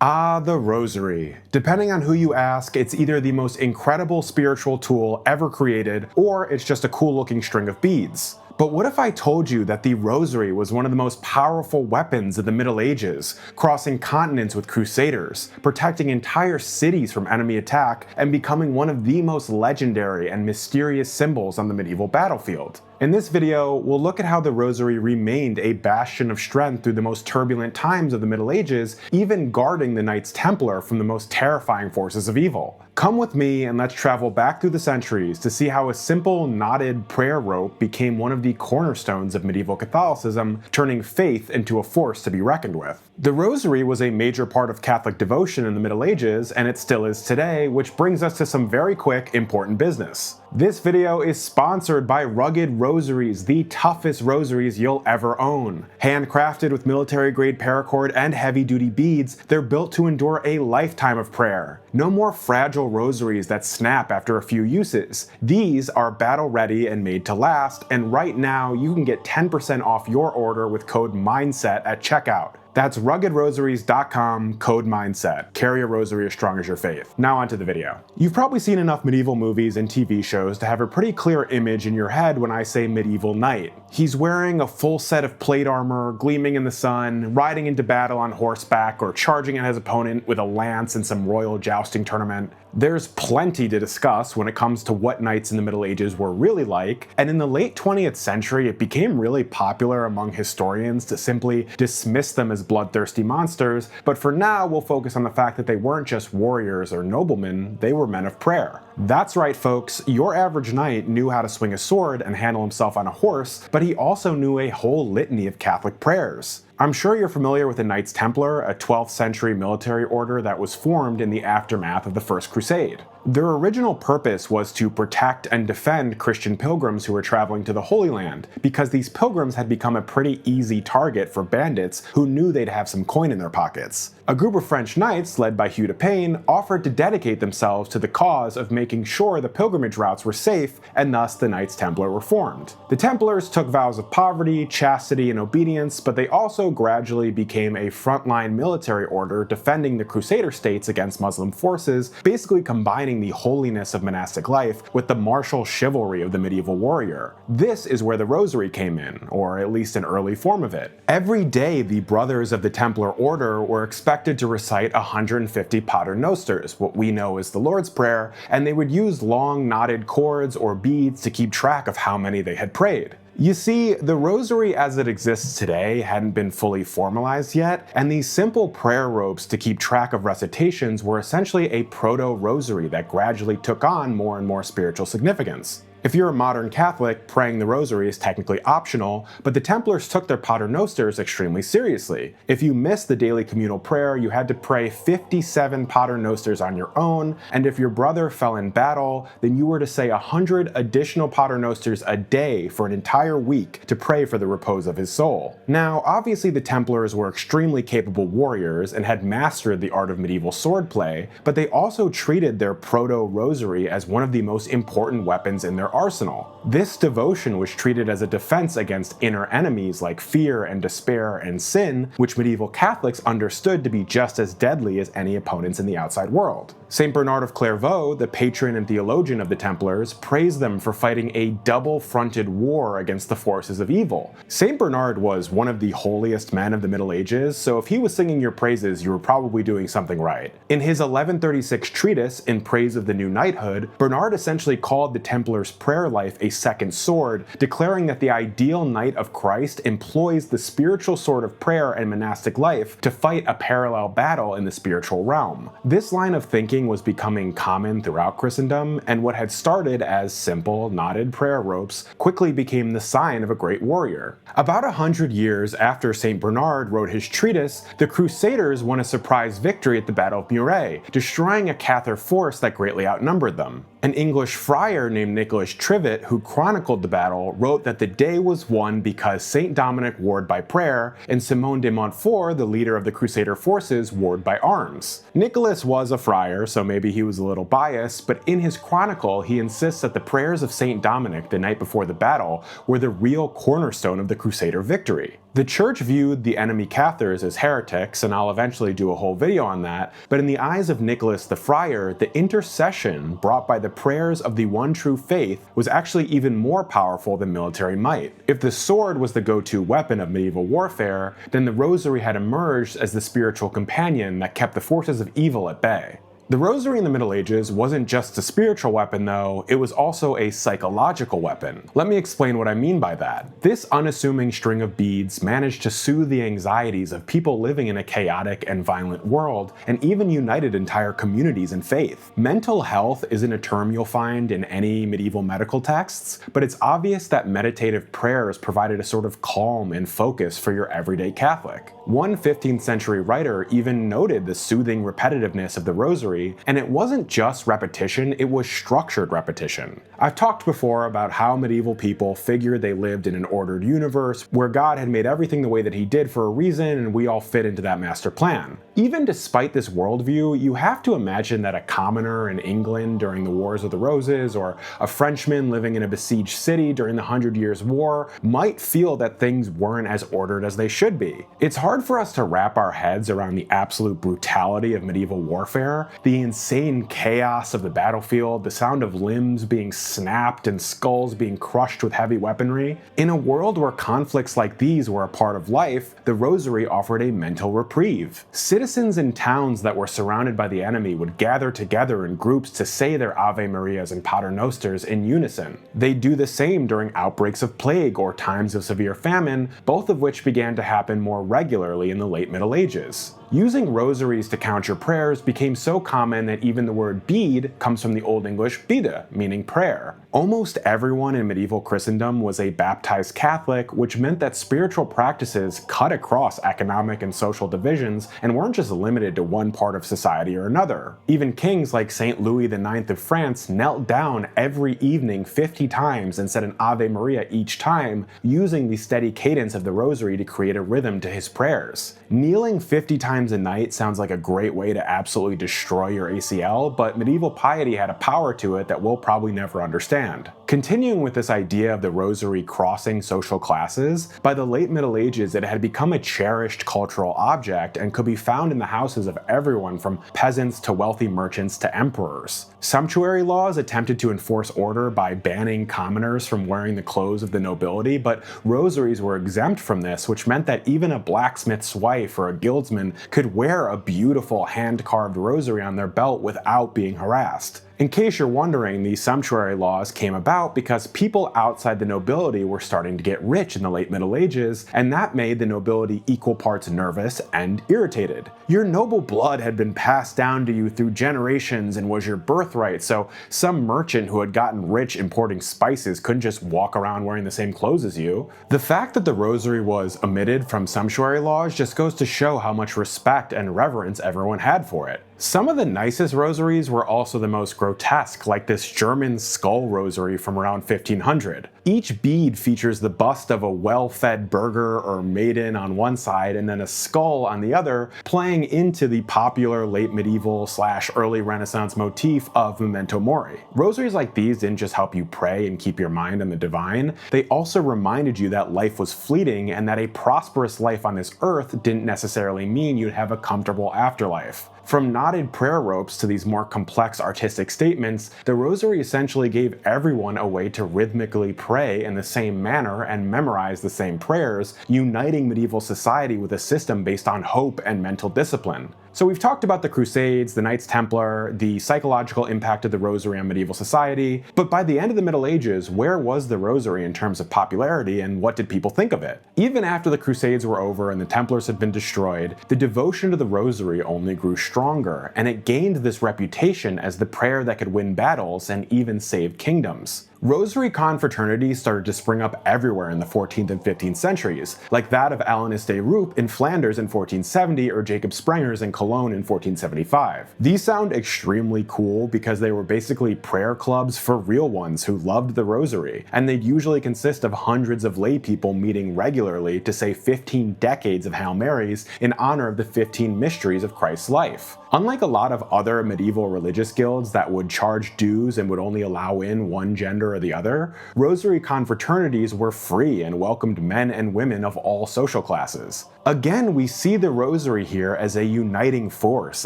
Ah, the Rosary. Depending on who you ask, it's either the most incredible spiritual tool ever created, or it's just a cool looking string of beads. But what if I told you that the Rosary was one of the most powerful weapons of the Middle Ages, crossing continents with crusaders, protecting entire cities from enemy attack, and becoming one of the most legendary and mysterious symbols on the medieval battlefield? In this video, we'll look at how the Rosary remained a bastion of strength through the most turbulent times of the Middle Ages, even guarding the Knights Templar from the most terrifying forces of evil. Come with me and let's travel back through the centuries to see how a simple knotted prayer rope became one of the cornerstones of medieval Catholicism, turning faith into a force to be reckoned with. The Rosary was a major part of Catholic devotion in the Middle Ages, and it still is today, which brings us to some very quick, important business. This video is sponsored by Rugged Rosaries, the toughest rosaries you'll ever own. Handcrafted with military-grade paracord and heavy-duty beads, they're built to endure a lifetime of prayer. No more fragile rosaries that snap after a few uses. These are battle-ready and made to last, and right now you can get 10% off your order with code MINDSET at checkout. That's ruggedrosaries.com, code MINDSET. Carry a rosary as strong as your faith. Now onto the video. You've probably seen enough medieval movies and TV shows to have a pretty clear image in your head when I say medieval knight. He's wearing a full set of plate armor, gleaming in the sun, riding into battle on horseback, or charging at his opponent with a lance in some royal jousting tournament. There's plenty to discuss when it comes to what knights in the Middle Ages were really like, and in the late 20th century it became really popular among historians to simply dismiss them as bloodthirsty monsters, but for now we'll focus on the fact that they weren't just warriors or noblemen, they were men of prayer. That's right folks, your average knight knew how to swing a sword and handle himself on a horse, but he also knew a whole litany of Catholic prayers. I'm sure you're familiar with the Knights Templar, a 12th century military order that was formed in the aftermath of the First Crusade. Their original purpose was to protect and defend Christian pilgrims who were traveling to the Holy Land, because these pilgrims had become a pretty easy target for bandits who knew they'd have some coin in their pockets. A group of French knights, led by Hugh de Payne, offered to dedicate themselves to the cause of making sure the pilgrimage routes were safe, and thus the Knights Templar were formed. The Templars took vows of poverty, chastity, and obedience, but they also gradually became a frontline military order defending the Crusader states against Muslim forces, basically combining the holiness of monastic life with the martial chivalry of the medieval warrior. This is where the Rosary came in, or at least an early form of it. Every day the brothers of the Templar order were expected to recite 150 paternosters, what we know as the Lord's Prayer, and they would use long knotted cords or beads to keep track of how many they had prayed. You see, the Rosary as it exists today hadn't been fully formalized yet, and these simple prayer ropes to keep track of recitations were essentially a proto-rosary that gradually took on more and more spiritual significance. If you're a modern Catholic, praying the Rosary is technically optional, but the Templars took their paternosters extremely seriously. If you missed the daily communal prayer, you had to pray 57 paternosters on your own, and if your brother fell in battle, then you were to say 100 additional paternosters a day for an entire week to pray for the repose of his soul. Now, obviously the Templars were extremely capable warriors and had mastered the art of medieval swordplay, but they also treated their proto-rosary as one of the most important weapons in their arsenal. This devotion was treated as a defense against inner enemies like fear and despair and sin, which medieval Catholics understood to be just as deadly as any opponents in the outside world. Saint Bernard of Clairvaux, the patron and theologian of the Templars, praised them for fighting a double-fronted war against the forces of evil. Saint Bernard was one of the holiest men of the Middle Ages, so if he was singing your praises, you were probably doing something right. In his 1136 treatise, In Praise of the New Knighthood, Bernard essentially called the Templars' prayer life a second sword, declaring that the ideal knight of Christ employs the spiritual sword of prayer and monastic life to fight a parallel battle in the spiritual realm. This line of thinking was becoming common throughout Christendom, and what had started as simple, knotted prayer ropes quickly became the sign of a great warrior. About 100 years after Saint Bernard wrote his treatise, the Crusaders won a surprise victory at the Battle of Muret, destroying a Cathar force that greatly outnumbered them. An English friar named Nicholas Trivet, who chronicled the battle, wrote that the day was won because Saint Dominic warred by prayer, and Simon de Montfort, the leader of the Crusader forces, warred by arms. Nicholas was a friar, so maybe he was a little biased, but in his chronicle he insists that the prayers of Saint Dominic the night before the battle were the real cornerstone of the Crusader victory. The church viewed the enemy Cathars as heretics, and I'll eventually do a whole video on that, but in the eyes of Nicholas the Friar, the intercession brought by the prayers of the one true faith was actually even more powerful than military might. If the sword was the go-to weapon of medieval warfare, then the rosary had emerged as the spiritual companion that kept the forces of evil at bay. The rosary in the Middle Ages wasn't just a spiritual weapon though, it was also a psychological weapon. Let me explain what I mean by that. This unassuming string of beads managed to soothe the anxieties of people living in a chaotic and violent world, and even united entire communities in faith. Mental health isn't a term you'll find in any medieval medical texts, but it's obvious that meditative prayers provided a sort of calm and focus for your everyday Catholic. One 15th century writer even noted the soothing repetitiveness of the rosary, and it wasn't just repetition, it was structured repetition. I've talked before about how medieval people figured they lived in an ordered universe where God had made everything the way that he did for a reason and we all fit into that master plan. Even despite this worldview, you have to imagine that a commoner in England during the Wars of the Roses or a Frenchman living in a besieged city during the 100 Years' War might feel that things weren't as ordered as they should be. It's hard for us to wrap our heads around the absolute brutality of medieval warfare, the insane chaos of the battlefield, the sound of limbs being snapped and skulls being crushed with heavy weaponry. In a world where conflicts like these were a part of life, the rosary offered a mental reprieve. Citizens in towns that were surrounded by the enemy would gather together in groups to say their Ave Marias and Pater Nosters in unison. They'd do the same during outbreaks of plague or times of severe famine, both of which began to happen more regularly in the late Middle Ages. Using rosaries to count your prayers became so common that even the word bead comes from the Old English bide, meaning prayer. Almost everyone in medieval Christendom was a baptized Catholic, which meant that spiritual practices cut across economic and social divisions and weren't just limited to one part of society or another. Even kings like St. Louis IX of France knelt down every evening 50 times and said an Ave Maria each time, using the steady cadence of the rosary to create a rhythm to his prayers. Kneeling 50 times a night sounds like a great way to absolutely destroy your ACL, but medieval piety had a power to it that we'll probably never understand. Continuing with this idea of the rosary crossing social classes, by the late Middle Ages it had become a cherished cultural object and could be found in the houses of everyone from peasants to wealthy merchants to emperors. Sumptuary laws attempted to enforce order by banning commoners from wearing the clothes of the nobility, but rosaries were exempt from this, which meant that even a blacksmith's wife or a guildsman could wear a beautiful hand-carved rosary on their belt without being harassed. In case you're wondering, the sumptuary laws came about because people outside the nobility were starting to get rich in the late Middle Ages, and that made the nobility equal parts nervous and irritated. Your noble blood had been passed down to you through generations and was your birthright, so some merchant who had gotten rich importing spices couldn't just walk around wearing the same clothes as you. The fact that the rosary was omitted from sumptuary laws just goes to show how much respect and reverence everyone had for it. Some of the nicest rosaries were also the most grotesque, like this German skull rosary from around 1500. Each bead features the bust of a well-fed burgher or maiden on one side and then a skull on the other, playing into the popular late medieval / early Renaissance motif of memento mori. Rosaries like these didn't just help you pray and keep your mind on the divine, they also reminded you that life was fleeting and that a prosperous life on this earth didn't necessarily mean you'd have a comfortable afterlife. From knotted prayer ropes to these more complex artistic statements, the rosary essentially gave everyone a way to rhythmically pray in the same manner and memorize the same prayers, uniting medieval society with a system based on hope and mental discipline. So we've talked about the Crusades, the Knights Templar, the psychological impact of the rosary on medieval society, but by the end of the Middle Ages, where was the rosary in terms of popularity and what did people think of it? Even after the Crusades were over and the Templars had been destroyed, the devotion to the rosary only grew stronger, and it gained this reputation as the prayer that could win battles and even save kingdoms. Rosary confraternities started to spring up everywhere in the 14th and 15th centuries, like that of Alanis de Roop in Flanders in 1470 or Jacob Sprenger's in Cologne in 1475. These sound extremely cool because they were basically prayer clubs for real ones who loved the rosary, and they'd usually consist of hundreds of lay people meeting regularly to say 15 decades of Hail Marys in honor of the 15 mysteries of Christ's life. Unlike a lot of other medieval religious guilds that would charge dues and would only allow in one gender or the other, rosary confraternities were free and welcomed men and women of all social classes. Again, we see the rosary here as a uniting force,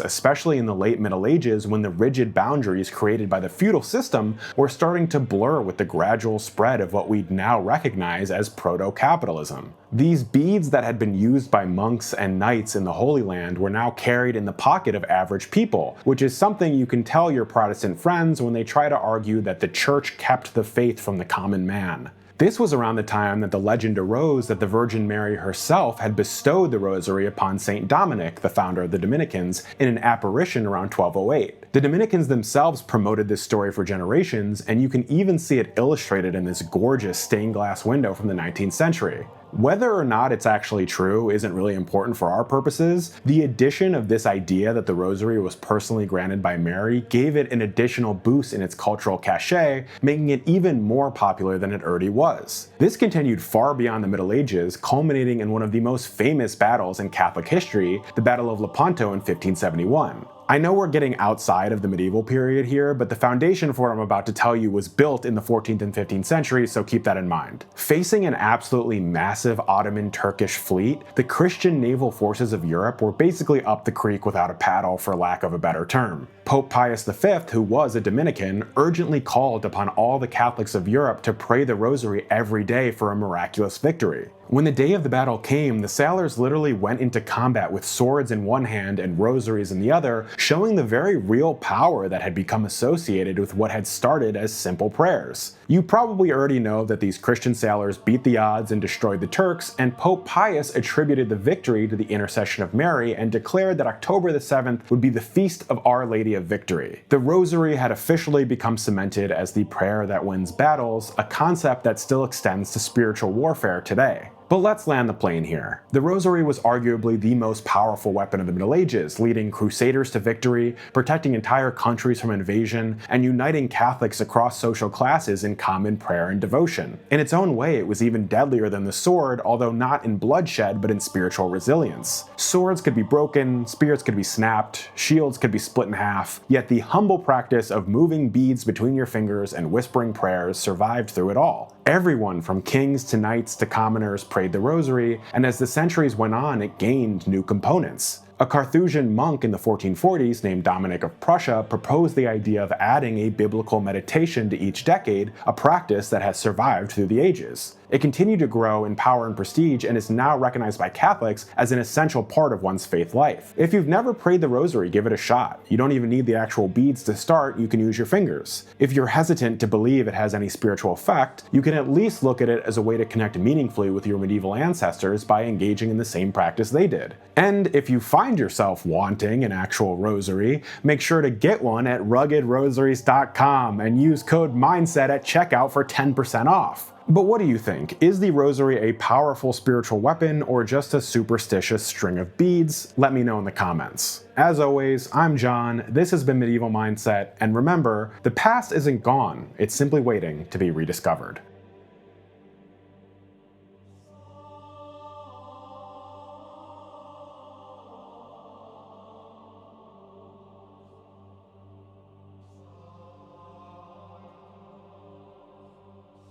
especially in the late Middle Ages when the rigid boundaries created by the feudal system were starting to blur with the gradual spread of what we'd now recognize as proto-capitalism. These beads that had been used by monks and knights in the Holy Land were now carried in the pocket of average people, which is something you can tell your Protestant friends when they try to argue that the Church kept the faith from the common man. This was around the time that the legend arose that the Virgin Mary herself had bestowed the rosary upon Saint Dominic, the founder of the Dominicans, in an apparition around 1208. The Dominicans themselves promoted this story for generations, and you can even see it illustrated in this gorgeous stained glass window from the 19th century. Whether or not it's actually true isn't really important for our purposes. The addition of this idea that the rosary was personally granted by Mary gave it an additional boost in its cultural cachet, making it even more popular than it already was. This continued far beyond the Middle Ages, culminating in one of the most famous battles in Catholic history, the Battle of Lepanto in 1571. I know we're getting outside of the medieval period here, but the foundation for what I'm about to tell you was built in the 14th and 15th centuries, so keep that in mind. Facing an absolutely massive Ottoman Turkish fleet, the Christian naval forces of Europe were basically up the creek without a paddle, for lack of a better term. Pope Pius V, who was a Dominican, urgently called upon all the Catholics of Europe to pray the rosary every day for a miraculous victory. When the day of the battle came, the sailors literally went into combat with swords in one hand and rosaries in the other, showing the very real power that had become associated with what had started as simple prayers. You probably already know that these Christian sailors beat the odds and destroyed the Turks, and Pope Pius attributed the victory to the intercession of Mary and declared that October the 7th would be the feast of Our Lady of Victory. The rosary had officially become cemented as the prayer that wins battles, a concept that still extends to spiritual warfare today. But let's land the plane here. The rosary was arguably the most powerful weapon of the Middle Ages, leading crusaders to victory, protecting entire countries from invasion, and uniting Catholics across social classes in common prayer and devotion. In its own way, it was even deadlier than the sword, although not in bloodshed but in spiritual resilience. Swords could be broken, spears could be snapped, shields could be split in half, yet the humble practice of moving beads between your fingers and whispering prayers survived through it all. Everyone from kings to knights to commoners prayed the rosary, and as the centuries went on, it gained new components. A Carthusian monk in the 1440s named Dominic of Prussia proposed the idea of adding a biblical meditation to each decade, a practice that has survived through the ages. It continued to grow in power and prestige and is now recognized by Catholics as an essential part of one's faith life. If you've never prayed the rosary, give it a shot. You don't even need the actual beads to start, you can use your fingers. If you're hesitant to believe it has any spiritual effect, you can at least look at it as a way to connect meaningfully with your medieval ancestors by engaging in the same practice they did. And if you find yourself wanting an actual rosary, make sure to get one at ruggedrosaries.com and use code MINDSET at checkout for 10% off. But what do you think? Is the rosary a powerful spiritual weapon or just a superstitious string of beads? Let me know in the comments. As always, I'm John, this has been Medieval Mindset, and remember, the past isn't gone, it's simply waiting to be rediscovered.